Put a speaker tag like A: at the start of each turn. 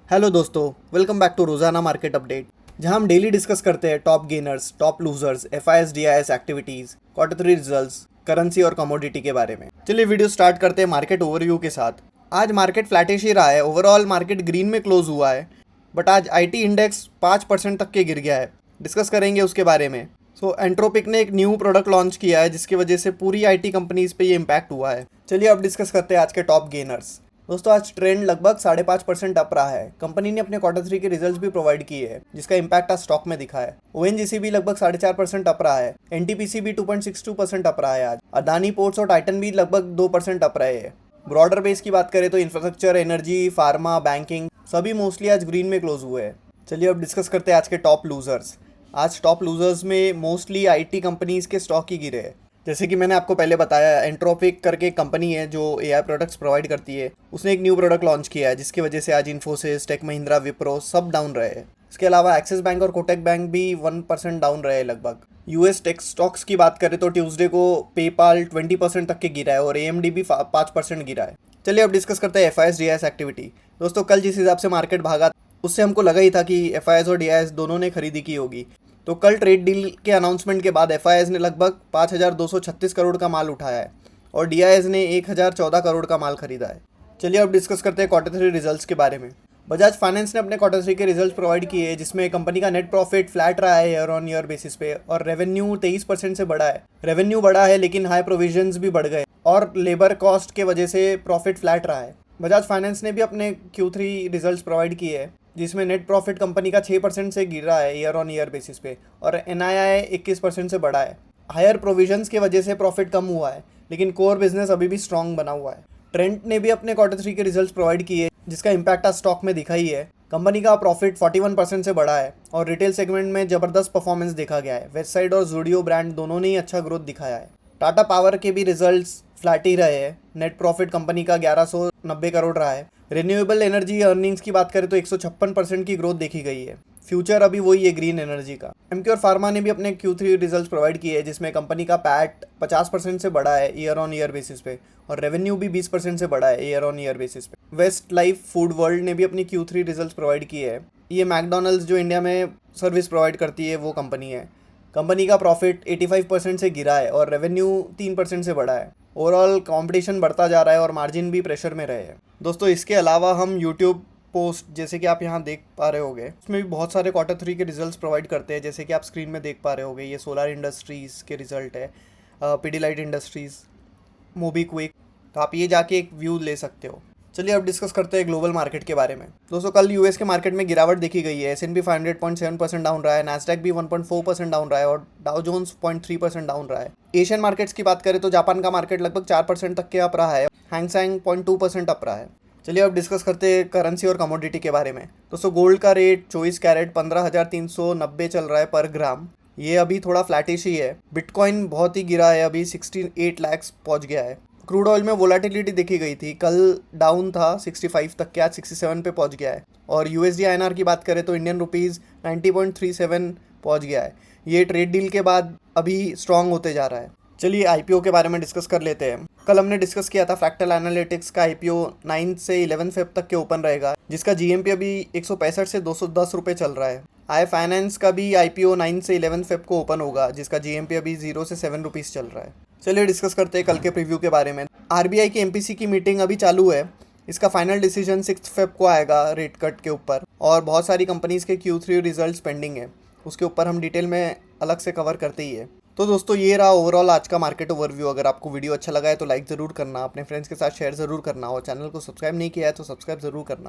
A: Hello दोस्तों, welcome back to रोजाना market update, जहां हम डेली डिस्कस करते हैं top gainers, top losers, FIS DIIs activities, quarter three results, currency और कमोडिटी के बारे में। चलिए वीडियो स्टार्ट करते हैं मार्केट ओवरव्यू के साथ। आज मार्केट फ्लैटिश ही रहा है। ओवरऑल मार्केट ग्रीन में क्लोज हुआ है, बट आज आईटी इंडेक्स 5% तक के गिर गया है। डिस्कस करेंगे उसके बारे में। एंट्रोपिक ने एक न्यू प्रोडक्ट लॉन्च किया है जिसकी वजह से पूरी आईटी कंपनीज पे ये इम्पैक्ट हुआ है। चलिए अब डिस्कस करते हैं आज के टॉप गेनर्स। दोस्तों, आज ट्रेंड लगभग 5.5% अप रहा है। कंपनी ने अपने क्वार्टर थ्री के रिजल्ट्स भी प्रोवाइड किए हैं जिसका इम्पैक्ट आज स्टॉक में दिखा है। ओएनजीसी भी लगभग 4.5% अप रहा है। एनटीपीसी भी 2.62% अप रहा है आज। अदानी पोर्ट्स और टाइटन भी लगभग 2% अप रहे हैं। ब्रॉडर बेस की बात करें तो इंफ्रास्ट्रक्चर, एनर्जी, फार्मा, बैंकिंग सभी मोस्टली आज ग्रीन में क्लोज हुए हैं। चलिए अब डिस्कस करते हैं आज के टॉप लूजर्स। आज टॉप लूजर्स में मोस्टली आईटी कंपनीज के स्टॉक ही गिरे हैं। जैसे कि मैंने आपको पहले बताया, एंट्रोपिक करके एक कंपनी है जो एआई प्रोडक्ट्स प्रोवाइड करती है। उसने एक न्यू प्रोडक्ट लॉन्च किया है जिसकी वजह से आज इन्फोसिस, टेक महिंद्रा, विप्रो सब डाउन रहे हैं। इसके अलावा एक्सिस बैंक और कोटक बैंक भी 1% डाउन रहे लगभग। यूएस टेक स्टॉक्स की बात करें तो ट्यूसडे को पेपाल 20% तक के गिरा है और एएमडी भी 5% गिरा है। चलिए अब डिस्कस करते हैं एफआईएस डीआईएस एक्टिविटी। दोस्तों, कल जिस हिसाब से मार्केट भागा उससे हमको लगा ही था कि एफआईएस और डीआईएस दोनों ने खरीदी की होगी। तो कल ट्रेड डील के अनाउंसमेंट के बाद एफआईएस ने लगभग 5,236 करोड़ का माल उठाया है और डीआईएस ने 1,014 करोड़ का माल खरीदा है। चलिए अब डिस्कस करते हैं क्वार्टर थ्री रिजल्ट्स के बारे में। बजाज फाइनेंस ने अपने क्वार्टर थ्री के रिजल्ट्स प्रोवाइड किए हैं जिसमें कंपनी का नेट प्रॉफिट फ्लैट रहा है ईयर ऑन ईयर बेसिस पे और रेवेन्यू 23% से बढ़ा है। रेवेन्यू बढ़ा है लेकिन हाई प्रोविजंस भी बढ़ गए और लेबर कॉस्ट के वजह से प्रॉफिट फ्लैट रहा है। बजाज फाइनेंस ने भी अपने Q3 रिजल्ट्स प्रोवाइड किए हैं जिसमें नेट प्रॉफिट कंपनी का 6% से गिरा है ईयर ऑन ईयर बेसिस पे और एनआईआई 21% से बढ़ा है। हायर प्रोविजंस की वजह से प्रॉफिट कम हुआ है लेकिन कोर बिजनेस अभी भी स्ट्रांग बना हुआ है। ट्रेंट ने भी अपने क्वार्टर थ्री के रिजल्ट्स प्रोवाइड किए जिसका इम्पैक्ट आज स्टॉक में दिखा ही है। कंपनी का प्रॉफिट 41% से बढ़ा है और रिटेल सेगमेंट में जबरदस्त परफॉर्मेंस देखा गया है। वेस्टसाइड और जूडियो ब्रांड दोनों ने ही अच्छा ग्रोथ दिखाया है। टाटा पावर के भी रिजल्ट्स फ्लैट ही रहे हैं। नेट प्रॉफिट कंपनी का 1190 करोड़ रहा है। रिन्यूएबल एनर्जी अर्निंग्स की बात करें तो 156% की ग्रोथ देखी गई है। फ्यूचर अभी वही है ग्रीन एनर्जी का। एमक्योर फार्मा ने भी अपने Q3 रिजल्ट्स प्रोवाइड किए हैं जिसमें कंपनी का पैट 50% से बढ़ा है ईयर ऑन ईयर बेसिस पे और रेवेन्यू भी 20% से बढ़ा है ईयर ऑन ईयर बेसिस पे। वेस्ट लाइफ फूड वर्ल्ड ने भी अपनी Q3 रिजल्ट्स प्रोवाइड किए हैं। ये मैकडोनल्ड्स जो इंडिया में सर्विस प्रोवाइड करती है वो कंपनी है। कंपनी का प्रॉफिट 85% से गिरा है और रेवेन्यू 3% से बढ़ा है। ओवरऑल कंपटीशन बढ़ता जा रहा है और मार्जिन भी प्रेशर में रहे हैं। दोस्तों, इसके अलावा हम यूट्यूब पोस्ट जैसे कि आप यहाँ देख पा रहे होंगे उसमें भी बहुत सारे क्वार्टर थ्री के रिजल्ट्स प्रोवाइड करते हैं। जैसे कि आप स्क्रीन में देख पा रहे होंगे, ये सोलर इंडस्ट्रीज़ के रिजल्ट है, पीडीलाइट इंडस्ट्रीज़, मोबीक्विक। तो आप ये जाके एक व्यू ले सकते हो। चलिए अब डिस्कस करते हैं ग्लोबल मार्केट के बारे में। दोस्तों, कल यूएस के मार्केट में गिरावट देखी गई है। S&P 500 0.7% डाउन रहा है, नैस्डैक भी 1.4% डाउन रहा है और डाउ जोन्स 0.3% डाउन रहा है। एशियन मार्केट्स की बात करें तो जापान का मार्केट लगभग 4% तक के अप रहा है। हैंगसेंग 0.2% अप रहा है। चलिए अब डिस्कस करते हैं करेंसी और कमोडिटी के बारे में। दोस्तों, गोल्ड का रेट 24 कैरेट 15,390 चल रहा है पर ग्राम। ये अभी थोड़ा फ्लैटिश ही है। बिटकॉइन बहुत ही गिरा है, अभी 68 लाख पहुँच गया है। क्रूड ऑयल में वोलेटिलिटी देखी गई थी, कल डाउन था 65 तक के, आज 67 पे पहुंच गया है। और यूएसडी आईएनआर की बात करें तो इंडियन रुपीज़ 90.37 पहुंच गया है। ये ट्रेड डील के बाद अभी स्ट्रांग होते जा रहा है। चलिए आईपीओ के बारे में डिस्कस कर लेते हैं। कल हमने डिस्कस किया था फ्रैक्टल एनालिटिक्स का आईपीओ 9 से 11 फेब तक के ओपन रहेगा जिसका जीएमपी अभी 165 से 210 रुपये चल रहा है। आई फाइनेंस का भी आईपीओ 9 से 11 फेब को ओपन होगा जिसका जीएमपी अभी 0 से 7 रुपीज़ चल रहा है। चलिए डिस्कस करते हैं कल के प्रीव्यू के बारे में। आरबीआई की एमपीसी की मीटिंग अभी चालू है। इसका फाइनल डिसीजन 6 फेब को आएगा रेट कट के ऊपर और बहुत सारी कंपनीज़ के Q3 रिजल्ट्स पेंडिंग है, उसके ऊपर हम डिटेल में अलग से कवर करते ही है। तो दोस्तों, ये रहा ओवरऑल आज का मार्केट ओवरव्यू। अगर आपको वीडियो अच्छा लगा है तो लाइक ज़रूर करना, अपने फ्रेंड्स के साथ शेयर ज़रूर करना और चैनल को सब्सक्राइब नहीं किया है तो सब्सक्राइब ज़रूर करना।